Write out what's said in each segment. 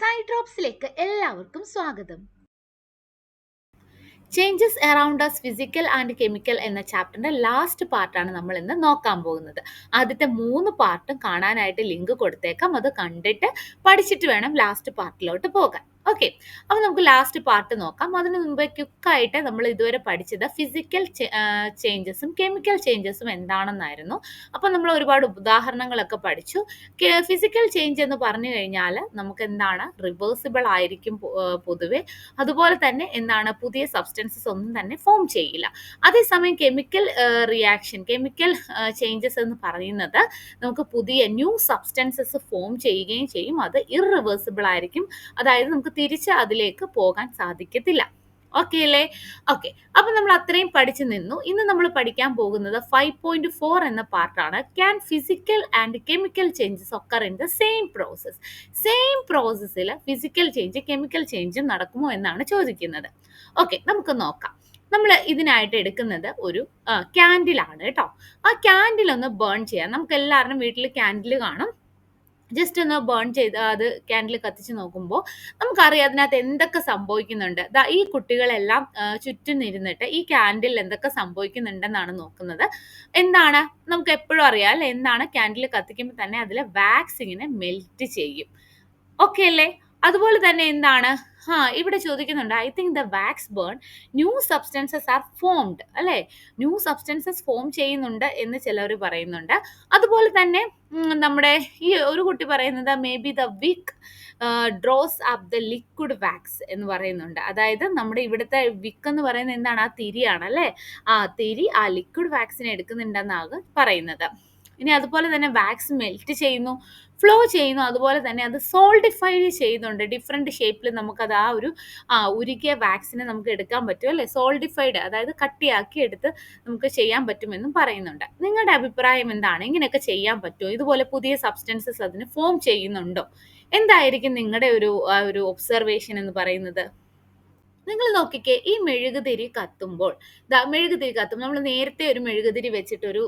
Side ഡ്രോപ്സിലേക്ക് എല്ലാവർക്കും സ്വാഗതം. Changes around us physical and chemical എന്ന ചാപ്റ്ററിന്റെ ലാസ്റ്റ് പാർട്ടാണ് നമ്മൾ ഇന്ന് നോക്കാൻ പോകുന്നത്. ആദ്യത്തെ 3 പാർട്ടും കാണാനായിട്ട് ലിങ്ക് കൊടുത്തേക്കാം. അത് കണ്ടിട്ട് പഠിച്ചിട്ട് വേണം ലാസ്റ്റ് പാർട്ടിലോട്ട് പോകാൻ. ഓക്കെ, അപ്പോൾ നമുക്ക് ലാസ്റ്റ് പാർട്ട് നോക്കാം. അതിന് മുമ്പേ ക്വിക്കായിട്ട് നമ്മൾ ഇതുവരെ പഠിച്ചത് ഫിസിക്കൽ ചേഞ്ചസും കെമിക്കൽ ചേഞ്ചസും എന്താണെന്നായിരുന്നു. അപ്പോൾ നമ്മൾ ഒരുപാട് ഉദാഹരണങ്ങളൊക്കെ പഠിച്ചു. ഫിസിക്കൽ ചേഞ്ച് എന്ന് പറഞ്ഞു കഴിഞ്ഞാൽ നമുക്ക് എന്താണ്, റിവേഴ്സിബിൾ ആയിരിക്കും പൊതുവെ. അതുപോലെ തന്നെ എന്താണ്, പുതിയ സബ്സ്റ്റൻസസ് ഒന്നും തന്നെ ഫോം ചെയ്യില്ല. അതേസമയം കെമിക്കൽ കെമിക്കൽ ചേഞ്ചസ് എന്ന് പറയുന്നത് നമുക്ക് പുതിയ ന്യൂ സബ്സ്റ്റൻസസ് ഫോം ചെയ്യുകയും ചെയ്യും. അത് ഇറിവേഴ്സിബിൾ ആയിരിക്കും. അതായത് നമുക്ക് തിരിച്ച് അതിലേക്ക് പോകാൻ സാധിക്കത്തില്ല. ഓക്കെ അല്ലേ? ഓക്കെ, അപ്പൊ നമ്മൾ അത്രയും പഠിച്ചു നിന്നു. ഇന്ന് നമ്മൾ പഠിക്കാൻ പോകുന്നത് 5.4 എന്ന പാർട്ടാണ്. Can physical and chemical changes occur in the same process. Same പ്രോസസ്സിൽ ഫിസിക്കൽ ചേഞ്ച് കെമിക്കൽ ചേഞ്ചും നടക്കുമോ എന്നാണ് ചോദിക്കുന്നത്. ഓക്കെ, നമുക്ക് നോക്കാം. നമ്മൾ ഇതിനായിട്ട് എടുക്കുന്നത് ഒരു ക്യാൻഡിലാണ് കേട്ടോ. ആ ക്യാൻഡിൽ ഒന്ന് ബേൺ ചെയ്യാം. നമുക്ക് എല്ലാവരും വീട്ടിൽ ക്യാൻഡിൽ കാണും. ജസ്റ്റ് ഒന്ന് ബേൺ ചെയ്ത് അത് ക്യാൻഡിൽ കത്തിച്ച് നോക്കുമ്പോൾ നമുക്കറിയാം അതിനകത്ത് എന്തൊക്കെ സംഭവിക്കുന്നുണ്ട്. ഈ കുട്ടികളെല്ലാം ചുറ്റും ഇരുന്നിട്ട് ഈ ക്യാൻഡിൽ എന്തൊക്കെ സംഭവിക്കുന്നുണ്ടെന്നാണ് നോക്കുന്നത്. എന്താണ്, നമുക്ക് എപ്പോഴും അറിയാം അല്ലെ, എന്താണ്, ക്യാൻഡിൽ കത്തിക്കുമ്പോൾ തന്നെ അതിൽ വാക്സ് ഇങ്ങനെ മെൽറ്റ് ചെയ്യും. ഓക്കെ അല്ലേ? അതുപോലെ തന്നെ എന്താണ്, ഇവിടെ ചോദിക്കുന്നുണ്ട്, I think the wax burn new substances are formed അല്ലെ. ന്യൂ സബ്സ്റ്റൻസസ് ഫോം ചെയ്യുന്നുണ്ട് എന്ന് ചിലർ പറയുന്നുണ്ട്. അതുപോലെ തന്നെ നമ്മുടെ ഈ ഒരു കുട്ടി പറയുന്നത് may be the wick draws up the liquid wax എന്ന് പറയുന്നുണ്ട്. അതായത് നമ്മുടെ ഇവിടുത്തെ വിക്ക് എന്ന് പറയുന്നത് എന്താണ്, ആ തിരിയാണ് അല്ലെ. ആ തിരി ആ ലിക്വിഡ് വാക്സിനെ എടുക്കുന്നുണ്ടെന്നാണ് പറയുന്നത്. ഇനി അതുപോലെ തന്നെ വാക്സ് മെൽറ്റ് ചെയ്യുന്നു, ഫ്ലോ ചെയ്യുന്നു. അതുപോലെ തന്നെ അത് സോൾഡിഫൈഡ് ചെയ്യുന്നുണ്ട്. ഡിഫറെൻറ്റ് ഷേപ്പിൽ നമുക്കത് ആ ഒരു ഉരുകിയ വാക്സിനെ നമുക്ക് എടുക്കാൻ പറ്റും അല്ലേ. സോൾഡിഫൈഡ്, അതായത് കട്ടിയാക്കി എടുത്ത് നമുക്ക് ചെയ്യാൻ പറ്റുമെന്നും പറയുന്നുണ്ട്. നിങ്ങളുടെ അഭിപ്രായം എന്താണ്? ഇങ്ങനെയൊക്കെ ചെയ്യാൻ പറ്റുമോ? ഇതുപോലെ പുതിയ സബ്സ്റ്റൻസസ് അതിന് ഫോം ചെയ്യുന്നുണ്ടോ? എന്തായിരിക്കും നിങ്ങളുടെ ഒരു ഒബ്സർവേഷൻ എന്ന് പറയുന്നത്? നിങ്ങൾ നോക്കിക്കേ, ഈ മെഴുകുതിരി കത്തുമ്പോൾ നമ്മൾ നേരത്തെ ഒരു മെഴുകുതിരി വെച്ചിട്ടൊരു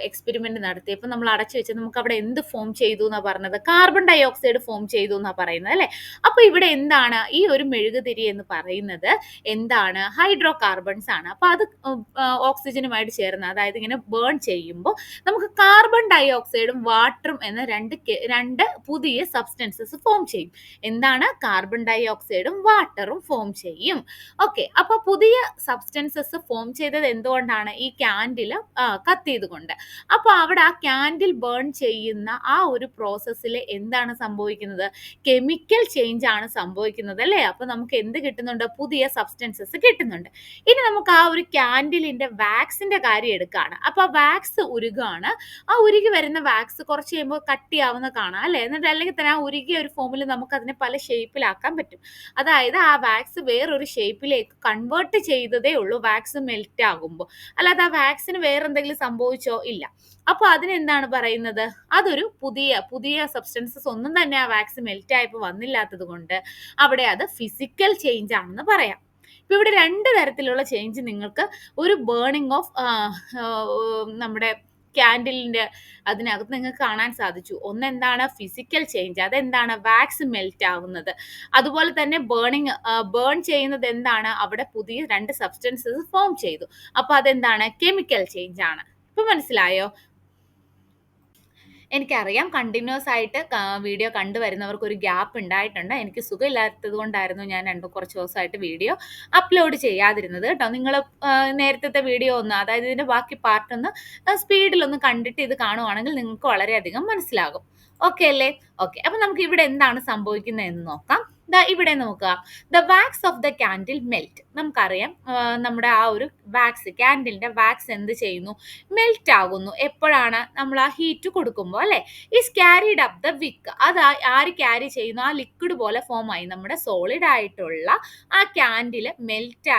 എക്സ്പെരിമെന്റ് നടത്തിയപ്പോൾ നമ്മൾ അടച്ചു വെച്ച് നമുക്ക് അവിടെ എന്ത് ഫോം ചെയ്തു എന്നാ പറഞ്ഞത്? കാർബൺ ഡൈ ഓക്സൈഡ് ഫോം ചെയ്തു എന്നാ പറയുന്നത് അല്ലെ. അപ്പൊ ഇവിടെ എന്താണ്, ഈ ഒരു മെഴുകുതിരി എന്ന് പറയുന്നത് എന്താണ്, ഹൈഡ്രോ കാർബൺസ് ആണ്. അപ്പൊ അത് ഓക്സിജനുമായിട്ട് ചേർന്ന്, അതായത് ഇങ്ങനെ ബേൺ ചെയ്യുമ്പോൾ നമുക്ക് കാർബൺ ഡൈ ഓക്സൈഡും വാട്ടറും എന്ന രണ്ട് പുതിയ സബ്സ്റ്റൻസസ് ഫോം ചെയ്യും. എന്താണ്, കാർബൺ ഡൈ ഓക്സൈഡും വാട്ടറും ഫോം ചെയ്യും. ഓക്കെ, അപ്പൊ പുതിയ സബ്സ്റ്റൻസസ് ഫോം ചെയ്തത് എന്തുകൊണ്ടാണ്? ഈ ക്യാൻഡിൽ കത്തിയത് കൊണ്ട്. അപ്പൊ അവിടെ ആ ക്യാൻഡിൽ ബേൺ ചെയ്യുന്ന ആ ഒരു പ്രോസസ്സിൽ എന്താണ് സംഭവിക്കുന്നത്? കെമിക്കൽ ചേഞ്ച് ആണ് സംഭവിക്കുന്നത് അല്ലേ. അപ്പൊ നമുക്ക് എന്ത് കിട്ടുന്നുണ്ട്? പുതിയ സബ്സ്റ്റൻസസ് കിട്ടുന്നുണ്ട്. ഇനി നമുക്ക് ആ ഒരു ക്യാൻഡിലിന്റെ വാക്സിന്റെ കാര്യം എടുക്കുകയാണ്. അപ്പൊ ആ വാക്സ് ഉരുകാണ്. ആ ഉരുകി വരുന്ന വാക്സ് കുറച്ച് കഴിയുമ്പോൾ കട്ടിയാവുന്ന കാണാം അല്ലെ. എന്നിട്ട് അല്ലെങ്കിൽ തന്നെ ആ ഉരുകിയ ഒരു ഫോമിൽ നമുക്ക് അതിനെ പല ഷേപ്പിലാക്കാൻ പറ്റും. അതായത് ആ വാക്സ് വേറൊരു ഷേപ്പിലേക്ക് കൺവേർട്ട് ചെയ്തതേ ഉള്ളൂ വാക്സ് മെൽറ്റ് ആകുമ്പോൾ. അല്ലാതെ ആ വാക്സിന് വേറെ എന്തെങ്കിലും സംഭവിച്ചോ? ഇല്ല. അപ്പൊ അതിനെന്താണ് പറയുന്നത്? അതൊരു പുതിയ സബ്സ്റ്റൻസസ് ഒന്നും തന്നെ ആ വാക്സ് മെൽറ്റ് ആയപ്പോൾ വന്നില്ലാത്തത് കൊണ്ട് അവിടെ അത് ഫിസിക്കൽ ചേഞ്ച് ആണെന്ന് പറയാം. ഇപ്പൊ ഇവിടെ 2 തരത്തിലുള്ള ചേഞ്ച് നിങ്ങൾക്ക് ഒരു ബേണിംഗ് ഓഫ് നമ്മുടെ ക്യാൻഡിലിന്റെ അതിനകത്ത് നിങ്ങൾക്ക് കാണാൻ സാധിച്ചു. ഒന്ന് എന്താണ്, ഫിസിക്കൽ ചേഞ്ച്, അതെന്താണ്, വാക്സ് മെൽറ്റ് ആവുന്നത്. അതുപോലെ തന്നെ ബേൺ ചെയ്യുന്നത് എന്താണ്, അവിടെ പുതിയ 2 സബ്സ്റ്റൻസസ് ഫോം ചെയ്തു. അപ്പൊ അതെന്താണ്, കെമിക്കൽ ചേഞ്ച് ആണ്. ഇപ്പൊ മനസ്സിലായോ? എനിക്കറിയാം കണ്ടിന്യൂസ് ആയിട്ട് വീഡിയോ കണ്ടുവരുന്നവർക്ക് ഒരു ഗ്യാപ്പ് ഉണ്ടായിട്ടുണ്ട്. എനിക്ക് സുഖമില്ലാത്തത് കൊണ്ടായിരുന്നു ഞാൻ കുറച്ച് ദിവസമായിട്ട് വീഡിയോ അപ്ലോഡ് ചെയ്യാതിരുന്നത് കേട്ടോ. നിങ്ങൾ നേരത്തെ വീഡിയോ ഒന്ന്, അതായത് ഇതിന്റെ ബാക്കി പാർട്ട് ഒന്ന് സ്പീഡിലൊന്ന് കണ്ടിട്ട് ഇത് കാണുവാണെങ്കിൽ നിങ്ങൾക്ക് വളരെയധികം മനസ്സിലാകും. ഓക്കെ അല്ലേ? ഓക്കെ, അപ്പൊ നമുക്ക് ഇവിടെ എന്താണ് സംഭവിക്കുന്നത് എന്ന് നോക്കാം. ഇവിടെ നോക്കുക, the wax of the candle melt. നമുക്കറിയാം നമ്മുടെ ആ ഒരു വാക്സ്, ക്യാൻഡിലിന്റെ വാക്സ് എന്ത് ചെയ്യുന്നു? മെൽറ്റ് ആകുന്നു. എപ്പോഴാണ്? നമ്മൾ ആ ഹീറ്റ് കൊടുക്കുമ്പോൾ അല്ലെ. ഈസ് ക്യാരിഡ് അപ്പ് ദ വിക്ക്. അത് ആര് ക്യാരി ചെയ്യുന്നു? ആ ലിക്വിഡ് പോലെ ഫോം ആയി നമ്മുടെ സോളിഡ് ആയിട്ടുള്ള ആ ക്യാൻഡിൽ മെൽറ്റ്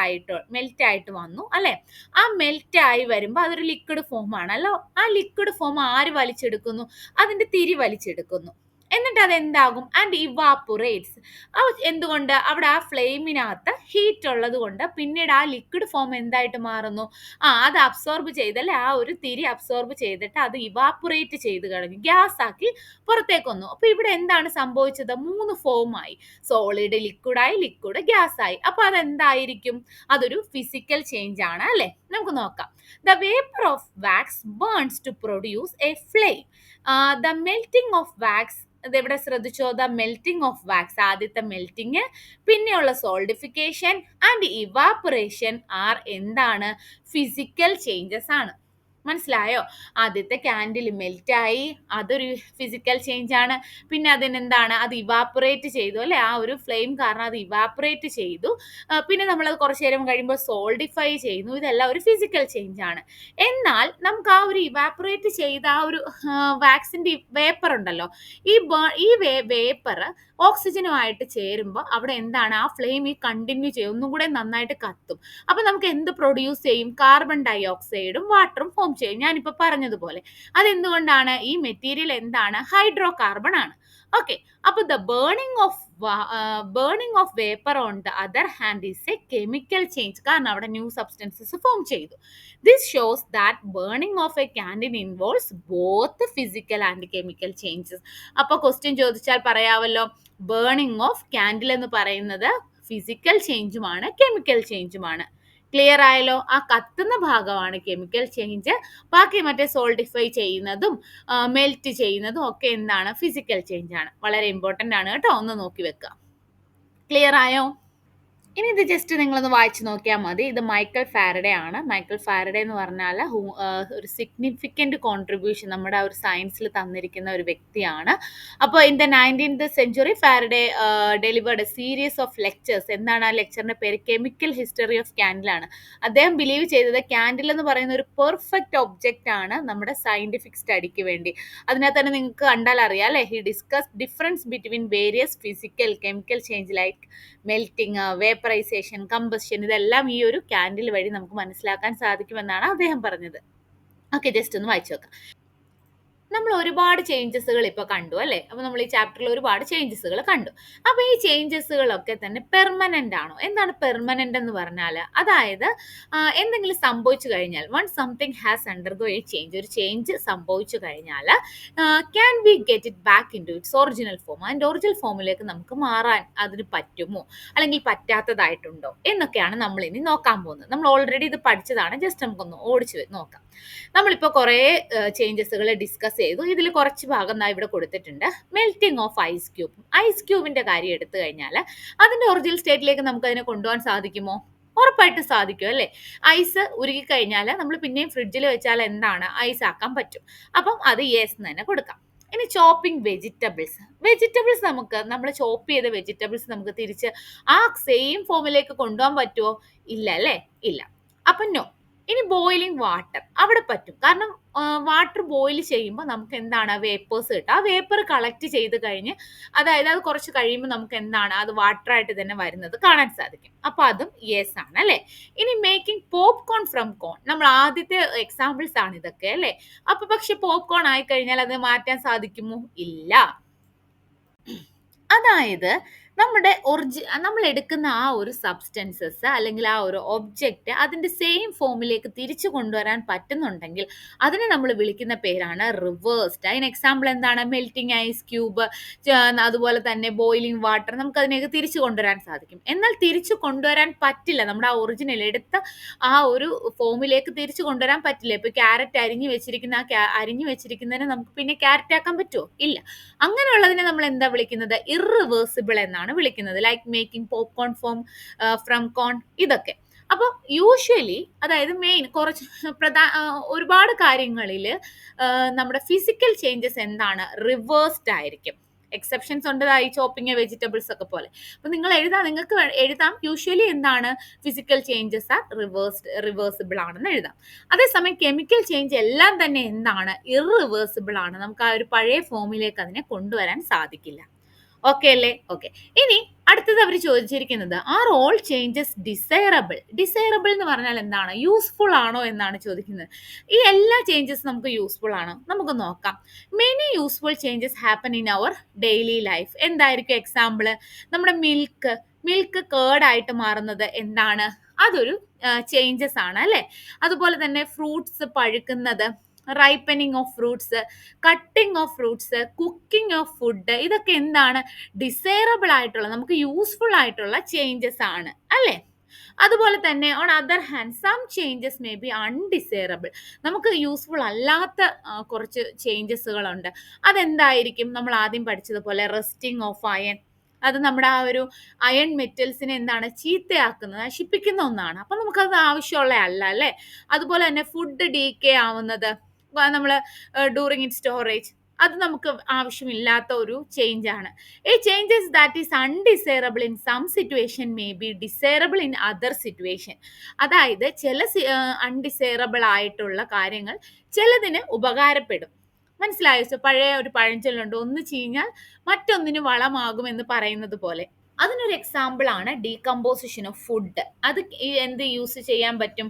ആയിട്ട് വന്നു അല്ലെ. ആ മെൽറ്റ് ആയി വരുമ്പോൾ അതൊരു ലിക്വിഡ് ഫോം ആണല്ലോ. ആ ലിക്വിഡ് ഫോം ആര് വലിച്ചെടുക്കുന്നു? അതിന്റെ തിരി വലിച്ചെടുക്കുന്നു. എന്നിട്ട് അതെന്താകും? ആൻഡ് ഇവാപ്പുറേറ്റ്സ്. എന്തുകൊണ്ട്? അവിടെ ആ ഫ്ലെയിമിനകത്ത് ഹീറ്റ് ഉള്ളത് കൊണ്ട് പിന്നീട് ആ ലിക്വിഡ് ഫോം എന്തായിട്ട് മാറുന്നു? അത് അബ്സോർബ് ചെയ്തല്ലേ, ആ ഒരു തിരി അബ്സോർബ് ചെയ്തിട്ട് അത് ഇവാപ്പുറേറ്റ് ചെയ്ത് കഴിഞ്ഞു, ഗ്യാസ് ആക്കി പുറത്തേക്ക് വന്നു. അപ്പൊ ഇവിടെ എന്താണ് സംഭവിച്ചത്? 3 ഫോമായി. സോളിഡ് ലിക്വിഡായി, ലിക്വിഡ് ഗ്യാസ് ആയി. അപ്പൊ അതെന്തായിരിക്കും? അതൊരു ഫിസിക്കൽ ചേഞ്ച് ആണ് അല്ലെ? നമുക്ക് നോക്കാം. The vapour of wax burns to produce a flame. The melting of wax, ഇതെവിടെ ശ്രദ്ധിച്ചോ? ദ മെൽറ്റിംഗ് ഓഫ് വാക്സ്, ആദ്യത്തെ മെൽറ്റിംഗ്, പിന്നെയുള്ള സോൾഡിഫിക്കേഷൻ ആൻഡ് ഇവാപ്പറേഷൻ ആർ എന്താണ്? ഫിസിക്കൽ ചേഞ്ചസ് ആണ്. മനസ്സിലായോ? ആദ്യത്തെ ക്യാൻഡിൽ മെൽറ്റായി, അതൊരു ഫിസിക്കൽ ചേഞ്ച് ആണ്. പിന്നെ അതിനെന്താണ്? അത് ഇവാപ്പറേറ്റ് ചെയ്തു അല്ലെ, ആ ഒരു ഫ്ലെയിം കാരണം അത് ഇവാപ്പറേറ്റ് ചെയ്തു. പിന്നെ നമ്മളത് കുറച്ചു നേരം കഴിയുമ്പോൾ സോൾഡിഫൈ ചെയ്യുന്നു. ഇതെല്ലാം ഒരു ഫിസിക്കൽ ചേഞ്ച് ആണ്. എന്നാൽ നമുക്ക് ആ ഒരു ഇവാപ്പറേറ്റ് ചെയ്ത ആ ഒരു വാക്സിന്റെ വേപ്പർ ഉണ്ടല്ലോ, ഈ വേപ്പർ ഓക്സിജനുമായിട്ട് ചേരുമ്പോൾ അവിടെ എന്താണ്? ആ ഫ്ലെയിം കണ്ടിന്യൂ ചെയ്യും, ഒന്നും കൂടെ നന്നായിട്ട് കത്തും. അപ്പൊ നമുക്ക് എന്ത് പ്രൊഡ്യൂസ് ചെയ്യും? കാർബൺ ഡൈ ഓക്സൈഡും വാട്ടറും ഫോം ചെയ്യും, ഞാനിപ്പോ പറഞ്ഞതുപോലെ. അതെന്തുകൊണ്ടാണ്? ഈ മെറ്റീരിയൽ എന്താണ്? ഹൈഡ്രോ കാർബൺ ആണ്. ഓക്കെ. അപ്പൊ the burning of vapour on the other hand is A chemical change. കാരണം അവിടെ ന്യൂ സബ്സ്റ്റൻസസ് ഫോം ചെയ്തു. This shows that burning of A candle involves both physical and chemical changes. അപ്പൊ question ചോദിച്ചാൽ പറയാമല്ലോ, burning of candle എന്ന് പറയുന്നത് physical ചേഞ്ചുമാണ്, chemical ചേഞ്ചുമാണ്. Clear ആയല്ലോ? ആ കത്തുന്ന ഭാഗമാണ് കെമിക്കൽ ചേഞ്ച്, ബാക്കി മറ്റേ സോൾഡിഫൈ ചെയ്യുന്നതും മെൽറ്റ് ചെയ്യുന്നതും ഒക്കെ എന്താണ്? ഫിസിക്കൽ ചേഞ്ച് ആണ്. വളരെ ഇമ്പോർട്ടന്റ് ആണ് കേട്ടോ, ഒന്ന് നോക്കി വെക്കുക. ക്ലിയർ ആയോ? ഇനി ഇത് ജസ്റ്റ് നിങ്ങളൊന്ന് വായിച്ചു നോക്കിയാൽ മതി. ഇത് മൈക്കൽ ഫാരഡേ ആണ്. മൈക്കൽ ഫാരഡേ എന്ന് പറഞ്ഞാൽ ഒരു സിഗ്നിഫിക്കൻറ്റ് കോൺട്രിബ്യൂഷൻ നമ്മുടെ ആ ഒരു സയൻസിൽ തന്നിരിക്കുന്ന ഒരു വ്യക്തിയാണ്. അപ്പോൾ in the 19th century Faraday delivered A series of lectures. എന്താണ് ആ ലെക്ചറിന്റെ പേര്? കെമിക്കൽ ഹിസ്റ്ററി ഓഫ് ക്യാൻഡിൽ ആണ്. അദ്ദേഹം ബിലീവ് ചെയ്തത് ക്യാൻഡിൽ എന്ന് പറയുന്ന ഒരു പെർഫെക്റ്റ് ഒബ്ജക്റ്റ് ആണ് നമ്മുടെ സയന്റിഫിക് സ്റ്റഡിക്ക് വേണ്ടി. അതിനകത്ത് തന്നെ നിങ്ങൾക്ക് കണ്ടാൽ അറിയാം അല്ലേ, he discuss difference between various physical chemical change like melting, vaporisation, combustion, ഇതെല്ലാം ഈ ഒരു ക്യാൻഡിൽ വഴി നമുക്ക് മനസ്സിലാക്കാൻ സാധിക്കുമെന്നാണ് അദ്ദേഹം പറഞ്ഞത്. ഓക്കെ, ജസ്റ്റ് ഒന്ന് വായിച്ചു നോക്കാം. നമ്മൾ ഒരുപാട് ചേഞ്ചസുകൾ ഇപ്പോൾ കണ്ടു അല്ലേ? അപ്പോൾ നമ്മൾ ഈ ചാപ്റ്ററിൽ ഒരുപാട് ചേഞ്ചസുകൾ കണ്ടു. അപ്പോൾ ഈ ചേഞ്ചസുകളൊക്കെ തന്നെ പെർമനന്റ് ആണോ? എന്താണ് പെർമനന്റ് എന്ന് പറഞ്ഞാൽ? അതായത് എന്തെങ്കിലും സംഭവിച്ചു കഴിഞ്ഞാൽ, one something has undergo a change, ഒരു ചേഞ്ച് സംഭവിച്ചു കഴിഞ്ഞാൽ can we get it back in to its original form, അതിൻ്റെ ഒറിജിനൽ ഫോമിലേക്ക് നമുക്ക് മാറാൻ അതിന് പറ്റുമോ, അല്ലെങ്കിൽ പറ്റാത്തതായിട്ടുണ്ടോ എന്നൊക്കെയാണ് നമ്മൾ ഇനി നോക്കാൻ പോകുന്നത്. നമ്മൾ ഓൾറെഡി ഇത് പഠിച്ചതാണ്, ജസ്റ്റ് നമുക്കൊന്ന് ഓടിച്ച് നോക്കാം. നമ്മളിപ്പോൾ കുറേ ചേഞ്ചസുകൾ ഡിസ്കസ് ചെയ്തു. ഇതിൽ കുറച്ച് ഭാഗം ഇവിടെ കൊടുത്തിട്ടുണ്ട്. Melting of ice cube. Ice ക്യൂബിന്റെ കാര്യം എടുത്തു കഴിഞ്ഞാൽ അതിന്റെ ഒറിജിനൽ സ്റ്റേറ്റിലേക്ക് നമുക്ക് അതിനെ കൊണ്ടുപോകാൻ സാധിക്കുമോ? ഉറപ്പായിട്ട് സാധിക്കും അല്ലേ? ഐസ് ഉരുകി കഴിഞ്ഞാൽ നമ്മൾ പിന്നെയും ഫ്രിഡ്ജിൽ വെച്ചാൽ എന്താണ്? ഐസ് ആക്കാൻ പറ്റും. അപ്പം അത് യെസ് എന്ന് തന്നെ കൊടുക്കാം. ഇനി ചോപ്പിംഗ് വെജിറ്റബിൾസ് നമ്മൾ ചോപ്പ് ചെയ്ത വെജിറ്റബിൾസ് നമുക്ക് തിരിച്ച് ആ സെയിം ഫോമിലേക്ക് കൊണ്ടുപോകാൻ പറ്റുമോ? ഇല്ല അല്ലേ? ഇല്ല. അപ്പം നോ. ഇനി ബോയിലിംഗ് വാട്ടർ, അവിടെ പറ്റും. കാരണം വാട്ടർ ബോയിൽ ചെയ്യുമ്പോൾ നമുക്ക് എന്താണ്? വേപ്പേഴ്സ് കിട്ടും. ആ വേപ്പർ കളക്ട് ചെയ്ത് കഴിഞ്ഞ്, അതായത് അത് കുറച്ച് കഴിയുമ്പോൾ നമുക്ക് എന്താണ്? അത് വാട്ടറായിട്ട് തന്നെ വരുന്നത് കാണാൻ സാധിക്കും. അപ്പൊ അതും യെസ് ആണ് അല്ലേ? ഇനി മേക്കിംഗ് പോപ്കോൺ ഫ്രം കോൺ, നമ്മൾ ആദ്യത്തെ എക്സാമ്പിൾസ് ആണ് ഇതൊക്കെ അല്ലേ? അപ്പൊ പക്ഷെ പോപ്കോൺ ആയി കഴിഞ്ഞാൽ അത് മാറ്റാൻ സാധിക്കുമോ? ഇല്ല. അതായത് നമ്മൾ എടുക്കുന്ന ആ ഒരു സബ്സ്റ്റൻസസ് അല്ലെങ്കിൽ ആ ഒരു ഒബ്ജക്റ്റ് അതിന്റെ സെയിം ഫോമിലേക്ക് തിരിച്ചു കൊണ്ടുവരാൻ പറ്റുന്നുണ്ടെങ്കിൽ അതിനെ നമ്മൾ വിളിക്കുന്ന പേരാണ് റിവേഴ്സ്ഡ്. അതിന് എക്സാമ്പിൾ എന്താണ്? മെൽറ്റിംഗ് ഐസ് ക്യൂബ്, അതുപോലെ തന്നെ ബോയിലിംഗ് വാട്ടർ, നമുക്ക് അതിനെയൊക്കെ തിരിച്ചു കൊണ്ടുവരാൻ സാധിക്കും. എന്നാൽ തിരിച്ചു കൊണ്ടുവരാൻ പറ്റില്ല, നമ്മുടെ ആ ഒറിജിനൽ എടുത്ത ആ ഒരു ഫോമിലേക്ക് തിരിച്ചു കൊണ്ടുവരാൻ പറ്റില്ല. ഇപ്പൊ ക്യാരറ്റ് അരിഞ്ഞു വെച്ചിരിക്കുന്നതിനെ നമുക്ക് പിന്നെ ക്യാരറ്റ് ആക്കാൻ പറ്റുമോ? ഇല്ല. അങ്ങനെയുള്ളതിനെ നമ്മൾ എന്താ വിളിക്കുന്നത്? ഇറിവേഴ്സിബിൾ എന്നാണ് വിളിക്കുന്നത്. ലൈക്ക് മേക്കിംഗ് പോപ്കോൺ ഫ്രം കോൺ, ഇതൊക്കെ. അപ്പൊ യൂഷ്വലി, അതായത് മെയിൻ കുറച്ച് ഒരുപാട് കാര്യങ്ങളിൽ നമ്മുടെ ഫിസിക്കൽ ചേഞ്ചസ് എന്താണ്? റിവേഴ്സ്ഡ് ആയിരിക്കും. എക്സെപ്ഷൻസ് ഉണ്ട്, ഈ ചോപ്പിംഗ് വെജിറ്റബിൾസ് ഒക്കെ പോലെ. അപ്പൊ നിങ്ങൾക്ക് എഴുതാം യൂഷ്വലി എന്താണ്? ഫിസിക്കൽ ചേഞ്ചസ് ആർ റിവേഴ്സിബിൾ ആണെന്ന് എഴുതാം. അതേസമയം കെമിക്കൽ ചേഞ്ച് എല്ലാം തന്നെ എന്താണ്? ഇറിവേഴ്സിബിൾ ആണ്. നമുക്ക് ആ ഒരു പഴയ ഫോമിലേക്ക് അതിനെ കൊണ്ടുവരാൻ സാധിക്കില്ല. ഓക്കെ അല്ലേ? ഓക്കെ. ഇനി അടുത്തത് അവർ ചോദിച്ചിരിക്കുന്നത് are all changes desirable? Desirable എന്ന് പറഞ്ഞാൽ എന്താണ്? യൂസ്ഫുൾ ആണോ എന്നാണ് ചോദിക്കുന്നത്. ഈ എല്ലാ ചേഞ്ചസ് നമുക്ക് യൂസ്ഫുൾ ആണോ? നമുക്ക് നോക്കാം. Many useful changes happen in our daily life. എന്തായിരിക്കും എക്സാമ്പിള്? നമ്മുടെ മിൽക്ക് കേർഡായിട്ട് മാറുന്നത് എന്താണ്? അതൊരു ചേഞ്ചസ് ആണ് അല്ലേ? അതുപോലെ തന്നെ ഫ്രൂട്ട്സ് പഴുക്കുന്നത്, ripening of fruits, cutting of fruits, cooking of food, ഇതൊക്കെ എന്താണ്? ഡിസൈറബിൾ ആയിട്ടുള്ള, നമുക്ക് യൂസ്ഫുൾ ആയിട്ടുള്ള ചേഞ്ചസ് ആണ് അല്ലേ? അതുപോലെ തന്നെ on other hand some changes may be undesirable. നമുക്ക് യൂസ്ഫുൾ അല്ലാത്ത കുറച്ച് ചേഞ്ചസുകളുണ്ട്. അതെന്തായിരിക്കും? നമ്മൾ ആദ്യം പഠിച്ചതുപോലെ റെസ്റ്റിംഗ് ഓഫ് അയൺ, അത് നമ്മുടെ ആ ഒരു അയൺ മെറ്റൽസിനെ എന്താണ്? ചീത്തയാക്കുന്നത്, നശിപ്പിക്കുന്ന ഒന്നാണ്. അപ്പൊ നമുക്കത് ആവശ്യമുള്ള അല്ല അല്ലേ? അതുപോലെ തന്നെ ഫുഡ് ഡീക്കേ ആവുന്നത്, നമ്മൾ ഡ്യൂറിങ് ഇറ്റ് സ്റ്റോറേജ്, അത് നമുക്ക് ആവശ്യമില്ലാത്ത ഒരു ചേഞ്ച് ആണ്. A changes that is undesirable in some situation may be desirable in other situation. അതായത് ചില അൺഡിസൈറബിൾ ആയിട്ടുള്ള കാര്യങ്ങൾ ചിലതിന് ഉപകാരപ്പെടും. മനസ്സിലായോ? പഴയ ഒരു പഴഞ്ചൊല്ലുണ്ട്, ഒന്ന് ചീഞ്ഞാൽ മറ്റൊന്നിന് വളമാകും എന്ന് പറയുന്നത് പോലെ. അതിനൊരു എക്സാമ്പിൾ ആണ് ഡീകമ്പോസിഷൻ ഓഫ് ഫുഡ്. അത് എന്ത് യൂസ് ചെയ്യാൻ പറ്റും?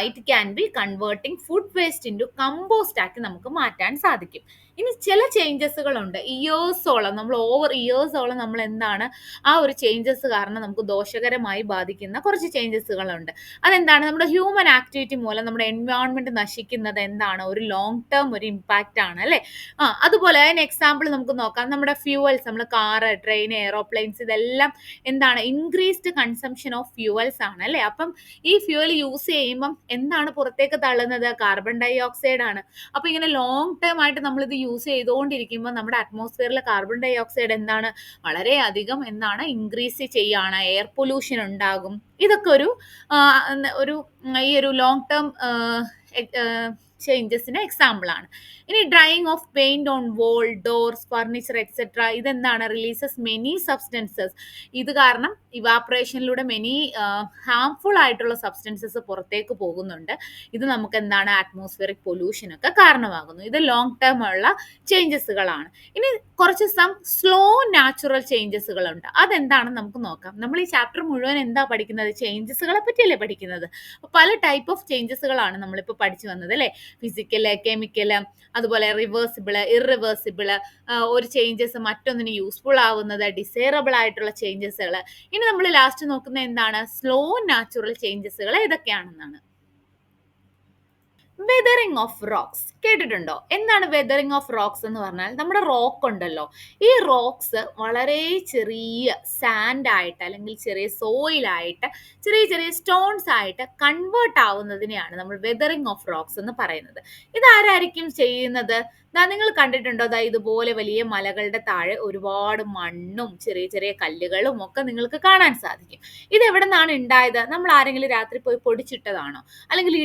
It can be converting food waste into compost ആക്കി നമുക്ക് മാറ്റാൻ സാധിക്കും. ഇനി ചില ചേഞ്ചസുകളുണ്ട്, ഇയേഴ്സോളം, നമ്മൾ ഓവർ ഇയേഴ്സോളം നമ്മൾ എന്താണ് ആ ഒരു ചേഞ്ചസ് കാരണം നമുക്ക് ദോഷകരമായി ബാധിക്കുന്ന കുറച്ച് ചേഞ്ചസുകളുണ്ട്. അതെന്താണ്? നമ്മുടെ ഹ്യൂമൻ ആക്ടിവിറ്റി മൂലം നമ്മുടെ എൻവയോൺമെന്റ് നശിക്കുന്നത് എന്താണ്? ഒരു ലോങ് ടേം ഒരു ഇമ്പാക്റ്റ് ആണ് അല്ലേ? അതുപോലെ അതിന് എക്സാമ്പിൾ നമുക്ക് നോക്കാം. നമ്മുടെ ഫ്യൂവൽസ്, നമ്മൾ കാറ്, ട്രെയിൻ, എയറോപ്ലെയിൻസ്, ഇതെല്ലാം എന്താണ്? ഇൻക്രീസ്ഡ് കൺസംഷൻ ഓഫ് ഫ്യൂവൽസ് ആണ് അല്ലേ? അപ്പം ഈ ഫ്യൂവൽ യൂസ് ചെയ്യുമ്പം എന്താണ് പുറത്തേക്ക് തള്ളുന്നത്? കാർബൺ ഡൈ ഓക്സൈഡ് ആണ്. അപ്പൊ ഇങ്ങനെ ലോങ് ടേം ആയിട്ട് നമ്മൾ ഇത് യൂസ് ചെയ്തുകൊണ്ടിരിക്കുമ്പോൾ നമ്മുടെ അറ്റ്മോസ്ഫിയറിലെ കാർബൺ ഡൈ ഓക്സൈഡ് എന്താണ്? വളരെയധികം എന്താണ്? ഇൻക്രീസ് ചെയ്യാണ്, എയർ പൊല്യൂഷൻ ഉണ്ടാകും. ഇതൊക്കെ ഒരു ഈ ഒരു ലോങ് ടേം ചേഞ്ചസിന് എക്സാമ്പിൾ ആണ്. ഇനി drying of paint on wall, doors, furniture etcetera, ഇതെന്താണ്? Releases many substances. ഇത് കാരണം ഇവാപറേഷനിലൂടെ മെനി ഹാംഫുൾ ആയിട്ടുള്ള സബ്സ്റ്റൻസസ് പുറത്തേക്ക് പോകുന്നുണ്ട്. ഇത് നമുക്ക് എന്താണ്? അറ്റ്മോസ്ഫിയറിക് പൊല്യൂഷനൊക്കെ കാരണമാകുന്നു. ഇത് ലോങ് ടേം ഉള്ള ചേഞ്ചസുകളാണ്. ഇനി കുറച്ച് സ്ലോ നാച്ചുറൽ ചേഞ്ചസുകളുണ്ട്. അതെന്താണെന്ന് നമുക്ക് നോക്കാം. നമ്മൾ ഈ ചാപ്റ്റർ മുഴുവൻ എന്താ പഠിക്കുന്നത്? ചേഞ്ചസുകളെ പറ്റിയല്ലേ പഠിക്കുന്നത്. പല ടൈപ്പ് ഓഫ് ചേഞ്ചസുകളാണ് നമ്മളിപ്പോൾ പഠിച്ചു വന്നത് അല്ലേ? ഫിസിക്കല്, കെമിക്കല്, അതുപോലെ റിവേഴ്സിബിള്, ഇറിവേഴ്സിബിള്, ഒരു ചേഞ്ചസ് മറ്റൊന്നിന് യൂസ്ഫുൾ ആവുന്നത്, ഡിസൈറബിൾ ആയിട്ടുള്ള ചേഞ്ചസുകൾ. ഇനി നമ്മൾ ലാസ്റ്റ് നോക്കുന്നത് എന്താണ്? സ്ലോ നാച്ചുറൽ ചേഞ്ചസുകൾ ഏതൊക്കെയാണെന്നാണ്. വെതറിങ് ഓഫ് റോക്സ് കേട്ടിട്ടുണ്ടോ? എന്താണ് വെതറിങ് ഓഫ് റോക്സ് എന്ന് പറഞ്ഞാൽ? നമ്മുടെ റോക്ക് ഉണ്ടല്ലോ, ഈ റോക്സ് വളരെ ചെറിയ സാൻഡ് ആയിട്ട് അല്ലെങ്കിൽ ചെറിയ സോയിലായിട്ട്, ചെറിയ ചെറിയ സ്റ്റോൺസ് ആയിട്ട് കൺവേർട്ട് ആവുന്നതിനെയാണ് നമ്മൾ വെതറിങ് ഓഫ് റോക്സ് എന്ന് പറയുന്നത്. ഇതാരായിരിക്കും ചെയ്യുന്നത്? നിങ്ങൾ കണ്ടിട്ടുണ്ടോ? ഇതുപോലെ വലിയ മലകളുടെ താഴെ ഒരുപാട് മണ്ണും ചെറിയ ചെറിയ കല്ലുകളും ഒക്കെ നിങ്ങൾക്ക് കാണാൻ സാധിക്കും. ഇത് എവിടെ നിന്നാണ് ഉണ്ടായത്? നമ്മൾ ആരെങ്കിലും രാത്രി പോയി പൊടിച്ചിട്ടതാണോ? അല്ലെങ്കിൽ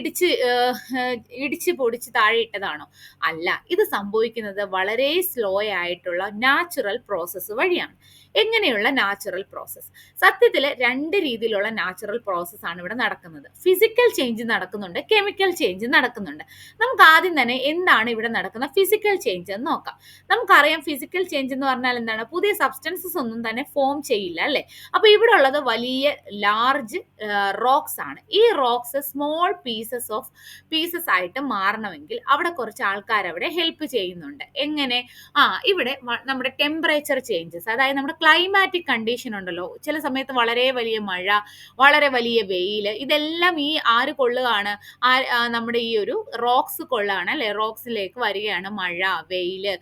ഇടിച്ച് പൊടിച്ച് താഴെ ഇട്ടതാണോ? അല്ല. ഇത് സംഭവിക്കുന്നത് വളരെ സ്ലോ ആയിട്ടുള്ള നാച്ചുറൽ പ്രോസസ്സ് വഴിയാണ്. എങ്ങനെയുള്ള നാച്ചുറൽ പ്രോസസ്സ്? സത്യത്തിൽ രണ്ട് രീതിയിലുള്ള നാച്ചുറൽ പ്രോസസ്സ് ആണ് ഇവിടെ നടക്കുന്നത്. ഫിസിക്കൽ ചേഞ്ച് നടക്കുന്നുണ്ട്, കെമിക്കൽ ചേഞ്ച് നടക്കുന്നുണ്ട്. നമുക്ക് ആദ്യം തന്നെ എന്താണ് ഇവിടെ നടക്കുന്ന ഫിസിക്കൽ ചേഞ്ച് എന്ന് നോക്കാം. നമുക്കറിയാം ഫിസിക്കൽ ചേഞ്ച് എന്ന് പറഞ്ഞാൽ എന്താണ്? പുതിയ സബ്സ്റ്റൻസസ് ഒന്നും തന്നെ ഫോം ചെയ്യില്ല അല്ലേ? അപ്പൊ ഇവിടെ ഉള്ളത് വലിയ ലാർജ് റോക്സ് ആണ്. ഈ റോക്സ് സ്മോൾ പീസസ് ആയിട്ട് മാറണമെങ്കിൽ അവിടെ കുറച്ച് ആൾക്കാർ അവിടെ ഹെൽപ്പ് ചെയ്യുന്നുണ്ട്. എങ്ങനെ? ഇവിടെ നമ്മുടെ ടെമ്പറേച്ചർ ചേഞ്ചസ്, അതായത് നമ്മുടെ ക്ലൈമാറ്റിക് കണ്ടീഷൻ ഉണ്ടല്ലോ, ചില സമയത്ത് വളരെ വലിയ മഴ, വളരെ വലിയ വെയില്, ഇതെല്ലാം ഈ ആര് കൊള്ളുകയാണ്? നമ്മുടെ ഈ ഒരു റോക്സ് കൊള്ളുകയാണ് അല്ലെ? റോക്സിലേക്ക് വരികയാണ് മഴ, വെയില്,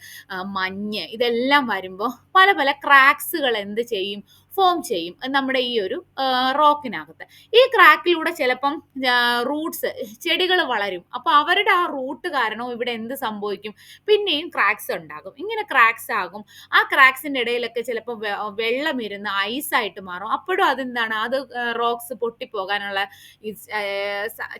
മഞ്ഞ്, ഇതെല്ലാം വരുമ്പോൾ പല പല ക്രാക്സുകൾ എന്ത് ചെയ്യും? ഫോം ചെയ്യും നമ്മുടെ ഈ ഒരു റോക്കിനകത്ത്. ഈ ക്രാക്കിലൂടെ ചിലപ്പം റൂട്ട്സ്, ചെടികൾ വളരും. അപ്പൊ അവരുടെ ആ റൂട്ട് കാരണം ഇവിടെ എന്ത് സംഭവിക്കും? പിന്നെയും ക്രാക്സ് ഉണ്ടാകും. ഇങ്ങനെ ക്രാക്സ് ആകും. ആ ക്രാക്സിന്റെ ഇടയിലൊക്കെ ചിലപ്പോൾ വെള്ളം ഇരുന്ന് ഐസായിട്ട് മാറും. അപ്പോഴും അതെന്താണ്? അത് റോക്സ് പൊട്ടിപ്പോകാനുള്ള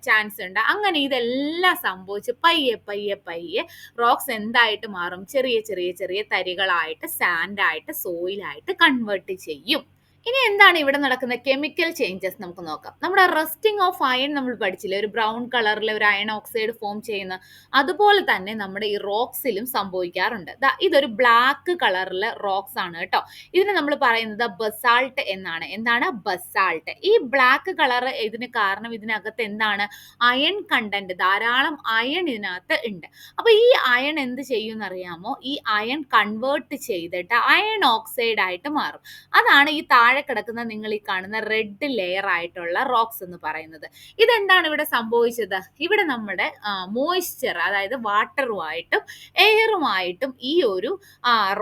ചാൻസ് ഉണ്ട്. അങ്ങനെ ഇതെല്ലാം സംഭവിച്ച് പയ്യെ പയ്യെ പയ്യെ റോക്സ് എന്തായിട്ട് മാറും? ചെറിയ ചെറിയ ചെറിയ തരികളായിട്ട്, സാൻഡായിട്ട്, സോയിലായിട്ട് കൺവേർട്ട് ചെയ്യും. ഇനി എന്താണ് ഇവിടെ നടക്കുന്ന കെമിക്കൽ ചേഞ്ചസ് നമുക്ക് നോക്കാം. നമ്മുടെ റസ്റ്റിംഗ് ഓഫ് അയൺ നമ്മൾ പഠിച്ചില്ലേ, ഒരു ബ്രൗൺ കളറിലെ ഒരു അയൺ ഓക്സൈഡ് ഫോം ചെയ്യുന്ന, അതുപോലെ തന്നെ നമ്മുടെ ഈ റോക്സിലും സംഭവിക്കാറുണ്ട്. ഇതൊരു ബ്ലാക്ക് കളറിലെ റോക്സ് ആണ് കേട്ടോ. ഇതിന് നമ്മൾ പറയുന്നത് ബസാൾട്ട് എന്നാണ്. എന്താണ് ബസാൾട്ട്? ഈ ബ്ലാക്ക് കളർ ഇതിന് കാരണം ഇതിനകത്ത് എന്താണ്, അയൺ കണ്ടന്റ്, ധാരാളം അയൺ ഇതിനകത്ത് ഉണ്ട്. അപ്പൊ ഈ അയൺ എന്ത് ചെയ്യും എന്നറിയാമോ? ഈ അയൺ കൺവേർട്ട് ചെയ്തിട്ട് അയൺ ഓക്സൈഡ് ആയിട്ട് മാറും. അതാണ് ഈ താഴെ കിടക്കുന്ന നിങ്ങൾ ഈ കാണുന്ന റെഡ് ലെയർ ആയിട്ടുള്ള റോക്സ് എന്ന് പറയുന്നത്. ഇതെന്താണ് ഇവിടെ സംഭവിച്ചത്? ഇവിടെ നമ്മുടെ മോയ്സ്ചർ, അതായത് വാട്ടറുമായിട്ടും എയറുമായിട്ടും ഈ ഒരു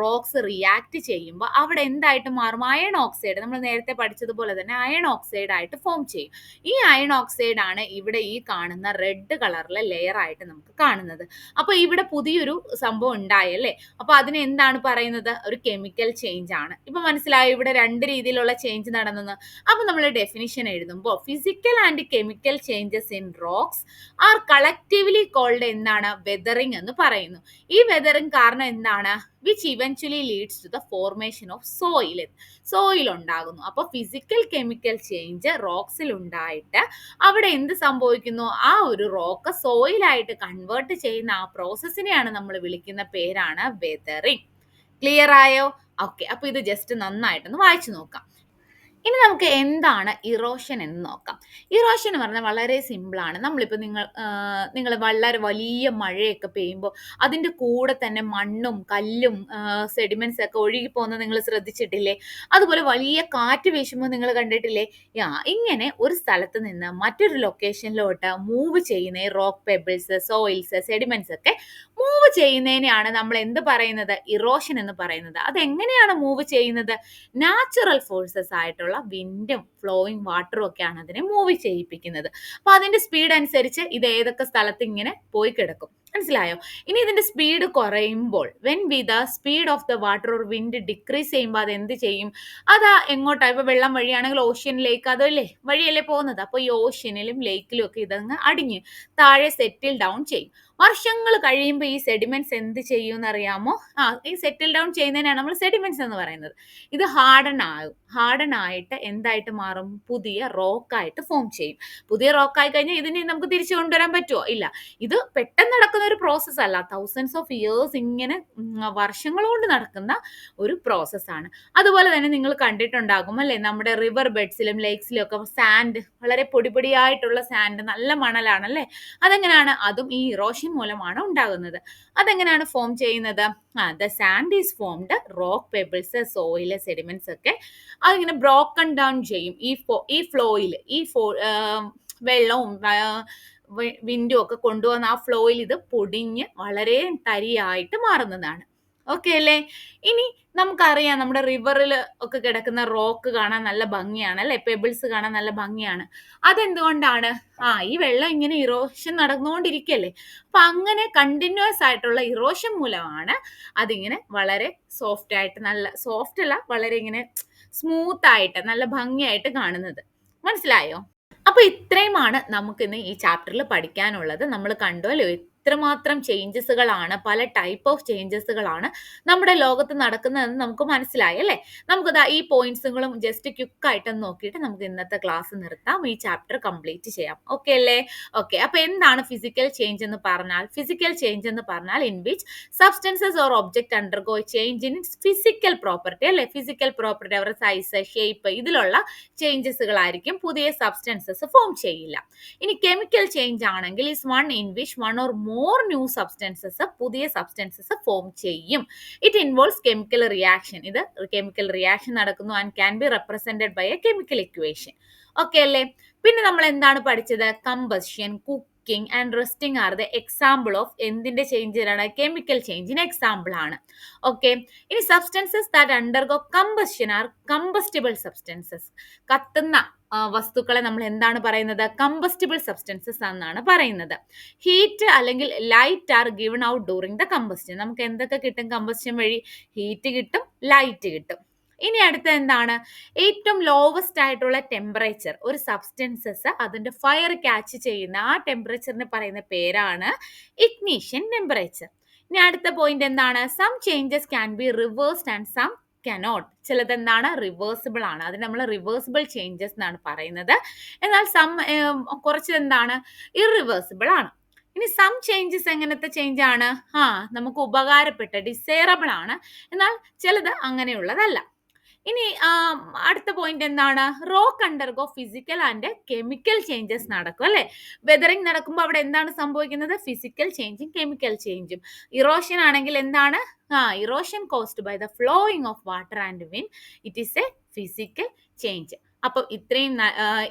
റോക്സ് റിയാക്ട് ചെയ്യുമ്പോൾ അവിടെ എന്തായിട്ട് മാറും? Iron oxide. നമ്മൾ നേരത്തെ പഠിച്ചതുപോലെ തന്നെ അയൺ ഓക്സൈഡ് ആയിട്ട് ഫോം ചെയ്യും. ഈ അയൺ ഓക്സൈഡ് ആണ് ഇവിടെ ഈ കാണുന്ന റെഡ് കളറിലെ ലെയർ ആയിട്ട് നമുക്ക് കാണുന്നത്. അപ്പൊ ഇവിടെ പുതിയൊരു സംഭവം ഉണ്ടായല്ലേ. അപ്പൊ അതിന് എന്താണ് പറയുന്നത്? ഒരു കെമിക്കൽ ചേഞ്ച് ആണ്. ഇപ്പൊ മനസ്സിലായോ ഇവിടെ രണ്ട് രീതിയിലുള്ള ചേഞ്ച് നടന്നെന്ന്? അപ്പൊ നമ്മൾ ഡെഫിനിഷൻ എഴുതുമ്പോൾ physical and chemical changes in rocks are collectively called എന്താണ്? വെതറിംഗ് എന്ന് പറയുന്നു. ഈ വെതറിംഗ് കാരണം എന്താണ്? Which eventually leads to the formation of soil. Soil ഉണ്ടാകുന്നു. അപ്പൊ ഫിസിക്കൽ കെമിക്കൽ ചേഞ്ച് റോക്സിൽ ഉണ്ടായിട്ട് അവിടെ എന്ത് സംഭവിക്കുന്നു? ആ ഒരു റോക്ക് സോയിലായിട്ട് കൺവേർട്ട് ചെയ്യുന്ന ആ പ്രോസസ്സിനെയാണ് നമ്മൾ വിളിക്കുന്ന പേരാണ് വെതറിംഗ്. ക്ലിയർ ആയോ? ഓക്കെ, അപ്പൊ ഇത് ജസ്റ്റ് നന്നായിട്ടൊന്ന് വായിച്ചു നോക്കാം. ഇനി നമുക്ക് എന്താണ് ഇറോഷൻ എന്ന് നോക്കാം. ഇറോഷൻ എന്ന് പറഞ്ഞാൽ വളരെ സിമ്പിളാണ്. നമ്മളിപ്പോൾ നിങ്ങൾ വളരെ വലിയ മഴയൊക്കെ പെയ്യുമ്പോൾ അതിൻ്റെ കൂടെ തന്നെ മണ്ണും കല്ലും സെഡിമെന്റ്സ് ഒക്കെ ഒഴുകി പോകുന്നത് നിങ്ങൾ ശ്രദ്ധിച്ചിട്ടില്ലേ? അതുപോലെ വലിയ കാറ്റ് വീശുമ്പോൾ നിങ്ങൾ കണ്ടിട്ടില്ലേ? ഇങ്ങനെ ഒരു സ്ഥലത്ത് നിന്ന് മറ്റൊരു ലൊക്കേഷനിലോട്ട് മൂവ് ചെയ്യുന്ന റോക്ക് പെബിൾസ്, സോയിൽസ്, സെഡിമെന്റ്സ് ഒക്കെ മൂവ് ചെയ്യുന്നതിനെയാണ് നമ്മൾ എന്ത് പറയുന്നത്? ഇറോഷൻ എന്ന് പറയുന്നത്. അതെങ്ങനെയാണ് മൂവ് ചെയ്യുന്നത്? നാച്ചുറൽ ഫോഴ്സസ് ആയിട്ടുള്ള വിൻഡും ഫ്ലോയിങ് വാട്ടറും ഒക്കെയാണ് അതിനെ മൂവ് ചെയ്യിപ്പിക്കുന്നത്. അപ്പൊ അതിന്റെ സ്പീഡ് അനുസരിച്ച് ഇത് ഏതൊക്കെ സ്ഥലത്ത് ഇങ്ങനെ പോയി കിടക്കും. മനസ്സിലായോ? ഇനി ഇതിന്റെ സ്പീഡ് കുറയുമ്പോൾ, when the speed of the water or wind decrease ചെയ്യുമ്പോൾ അത് എന്ത് ചെയ്യും? അതാ എങ്ങോട്ടാ? ഇപ്പൊ വെള്ളം വഴിയാണെങ്കിൽ ഓഷ്യനിലേക്ക് അതല്ലേ വഴിയല്ലേ പോകുന്നത്. അപ്പൊ ഈ ഓഷ്യനിലും ലേക്കിലും ഒക്കെ ഇതങ്ങ് അടിഞ്ഞ് താഴെ സെറ്റിൽ ഡൗൺ ചെയ്യും. വർഷങ്ങൾ കഴിയുമ്പോൾ ഈ സെഡിമെന്റ്സ് എന്ത് ചെയ്യും എന്നറിയാമോ? ഈ സെറ്റിൽ ഡൗൺ ചെയ്യുന്നതിനാണ് നമ്മൾ സെഡിമെന്റ്സ് എന്ന് പറയുന്നത്. ഇത് ഹാർഡൻ ആകും. ഹാർഡൻ ആയിട്ട് എന്തായിട്ട് മാറും? പുതിയ റോക്കായിട്ട് ഫോം ചെയ്യും. പുതിയ റോക്കായി കഴിഞ്ഞാൽ ഇതിനെ നമുക്ക് തിരിച്ചു കൊണ്ടുവരാൻ പറ്റുമോ? ഇല്ല. ഇത് പെട്ടെന്ന് നടക്കുന്ന ഒരു പ്രോസസ് അല്ല. തൗസൻഡ്സ് ഓഫ് ഇയേഴ്സ് ഇങ്ങനെ വർഷങ്ങൾ കൊണ്ട് നടക്കുന്ന ഒരു പ്രോസസ്സാണ്. അതുപോലെ തന്നെ നിങ്ങൾ കണ്ടിട്ടുണ്ടാകും അല്ലെ, നമ്മുടെ റിവർ ബെഡ്സിലും ലേക്സിലും ഒക്കെ സാൻഡ്, വളരെ പൊടിപൊടിയായിട്ടുള്ള സാൻഡ്, നല്ല മണലാണല്ലേ. അതെങ്ങനെയാണ്? അതും ഈ ഇറോഷൻ മൂലമാണ് ഉണ്ടാകുന്നത്. അതെങ്ങനെയാണ് ഫോം ചെയ്യുന്നത്? The sand is formed, rock pebbles, soil, sediments ഒക്കെ അതിങ്ങനെ ബ്രോക്കൺ ഡൗൺ ചെയ്യും. ഈ ഫ്ലോയിൽ വെള്ളവും വിൻഡും ഒക്കെ കൊണ്ടുവന്ന ആ ഫ്ലോയിൽ ഇത് പൊടിഞ്ഞ് വളരെ തരിയായിട്ട് മാറുന്നതാണ്. ഓക്കെ അല്ലേ? ഇനി നമുക്കറിയാം നമ്മുടെ റിവറിൽ ഒക്കെ കിടക്കുന്ന റോക്ക് കാണാൻ നല്ല ഭംഗിയാണ് അല്ലെ, പെബിൾസ് കാണാൻ നല്ല ഭംഗിയാണ്. അതെന്തുകൊണ്ടാണ്? ഈ വെള്ളം ഇങ്ങനെ ഇറോഷൻ നടന്നുകൊണ്ടിരിക്കല്ലേ. അപ്പൊ അങ്ങനെ കണ്ടിന്യൂസ് ആയിട്ടുള്ള ഇറോഷൻ മൂലമാണ് അതിങ്ങനെ വളരെ സോഫ്റ്റ് ആയിട്ട്, നല്ല സോഫ്റ്റ് അല്ല, വളരെ ഇങ്ങനെ സ്മൂത്ത് ആയിട്ട് നല്ല ഭംഗിയായിട്ട് കാണുന്നത്. മനസ്സിലായോ? അപ്പൊ ഇത്രയുമാണ് നമുക്കിന്ന് ഈ ചാപ്റ്ററിൽ പഠിക്കാനുള്ളത്. നമ്മൾ കണ്ടു അല്ലേ, ഇത്രമാത്രം ചേഞ്ചസുകളാണ്, പല ടൈപ്പ് ഓഫ് ചേഞ്ചസുകളാണ് നമ്മുടെ ലോകത്ത് നടക്കുന്നതെന്ന് നമുക്ക് മനസ്സിലായി അല്ലേ. നമുക്കത് ഈ പോയിന്റ്സുകളും ജസ്റ്റ് ക്വിക്കായിട്ടൊന്ന് നോക്കിയിട്ട് നമുക്ക് ഇന്നത്തെ ക്ലാസ് നിർത്താം. ഈ ചാപ്റ്റർ കംപ്ലീറ്റ് ചെയ്യാം. ഓക്കെ അല്ലേ? ഓക്കെ. അപ്പൊ എന്താണ് ഫിസിക്കൽ ചേഞ്ച് എന്ന് പറഞ്ഞാൽ? ഫിസിക്കൽ ചേഞ്ച് എന്ന് പറഞ്ഞാൽ in which substances or object undergo change in its physical property അല്ലെ. ഫിസിക്കൽ പ്രോപ്പർട്ടി, അവരുടെ സൈസ്, ഷേപ്പ്, ഇതിലുള്ള ചേഞ്ചസുകളായിരിക്കും. പുതിയ സബ്സ്റ്റൻസസ് ഫോം ചെയ്യില്ല. ഇനി കെമിക്കൽ ചേഞ്ച് ആണെങ്കിൽ is one in which one or more new substances, പുതിയ സബ്സ്റ്റൻസസ് ഫോം ചെയ്യും. It involves chemical reaction. ഇത് കെമിക്കൽ റിയാക്ഷൻ നടക്കുന്നു and can be represented by a chemical equation. Okay അല്ലേ? പിന്നെ നമ്മൾ എന്താണ് പഠിച്ചത്? Combustion, cooking and resting R the example of എന്തിന്റെ ചേഞ്ചിനാണ്? കെമിക്കൽ ചേഞ്ചിന് എക്സാമ്പിൾ ആണ്. ഓക്കെ. ഇനി substances that undergo combustion are combustible substances. കത്തുന്ന വസ്തുക്കളെ നമ്മൾ എന്താണ് പറയുന്നത്? കമ്പസ്റ്റിബിൾ സബ്സ്റ്റൻസസ് എന്നാണ് പറയുന്നത്. ഹീറ്റ് അല്ലെങ്കിൽ light are given out during the combustion. നമുക്ക് എന്തൊക്കെ കിട്ടും കമ്പസ്റ്റൻ വഴി? ഹീറ്റ് കിട്ടും, ലൈറ്റ് കിട്ടും. ഇനി അടുത്ത എന്താണ്? ഏറ്റവും ലോവസ്റ്റ് ആയിട്ടുള്ള ടെമ്പറേച്ചർ ഒരു സബ്സ്റ്റൻസസ് അതിന്റെ ഫയർ ക്യാച്ച് ചെയ്യുന്ന ആ ടെമ്പറേച്ചറിന് പറയുന്ന പേരാണ് ഇഗ്നീഷൻ ടെമ്പറേച്ചർ. ഇനി അടുത്ത പോയിന്റ് എന്താണ്? Some changes can be reversed and some cannot. ചിലത് എന്താണ്? റിവേഴ്സിബിൾ ആണ്. അതിന് നമ്മൾ റിവേഴ്സിബിൾ ചേഞ്ചസ് എന്നാണ് പറയുന്നത്. എന്നാൽ കുറച്ച് എന്താണ്? ഇറിവേഴ്സിബിൾ ആണ്. ഇനി സം ചേഞ്ചസ് എങ്ങനത്തെ ചേഞ്ച് ആണ്? നമുക്ക് ഉപകാരപ്പെട്ട ഡിസൈറബിൾ ആണ്. എന്നാൽ ചിലത് അങ്ങനെയുള്ളതല്ല. ഇനി അടുത്ത പോയിന്റ് എന്താണ്? Rock undergo physical and chemical changes നടക്കും അല്ലെ. വെതറിംഗ് നടക്കുമ്പോൾ അവിടെ എന്താണ് സംഭവിക്കുന്നത്? ഫിസിക്കൽ ചേഞ്ചും കെമിക്കൽ ചേഞ്ചും. ഇറോഷൻ ആണെങ്കിൽ എന്താണ്? Erosion caused by the flowing of water and wind. It is a physical change. അപ്പൊ ഇത്രയും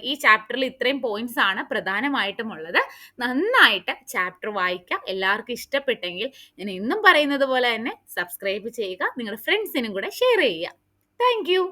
ഈ ചാപ്റ്ററിൽ ഇത്രയും പോയിന്റ്സ് ആണ് പ്രധാനമായിട്ടും ഉള്ളത്. നന്നായിട്ട് ചാപ്റ്റർ വായിക്കുക. എല്ലാവർക്കും ഇഷ്ടപ്പെട്ടെങ്കിൽ ഞാൻ എന്നും പറയുന്നത് പോലെ തന്നെ സബ്സ്ക്രൈബ് ചെയ്യുക, നിങ്ങളുടെ ഫ്രണ്ട്സിനും കൂടെ ഷെയർ ചെയ്യുക. Thank you.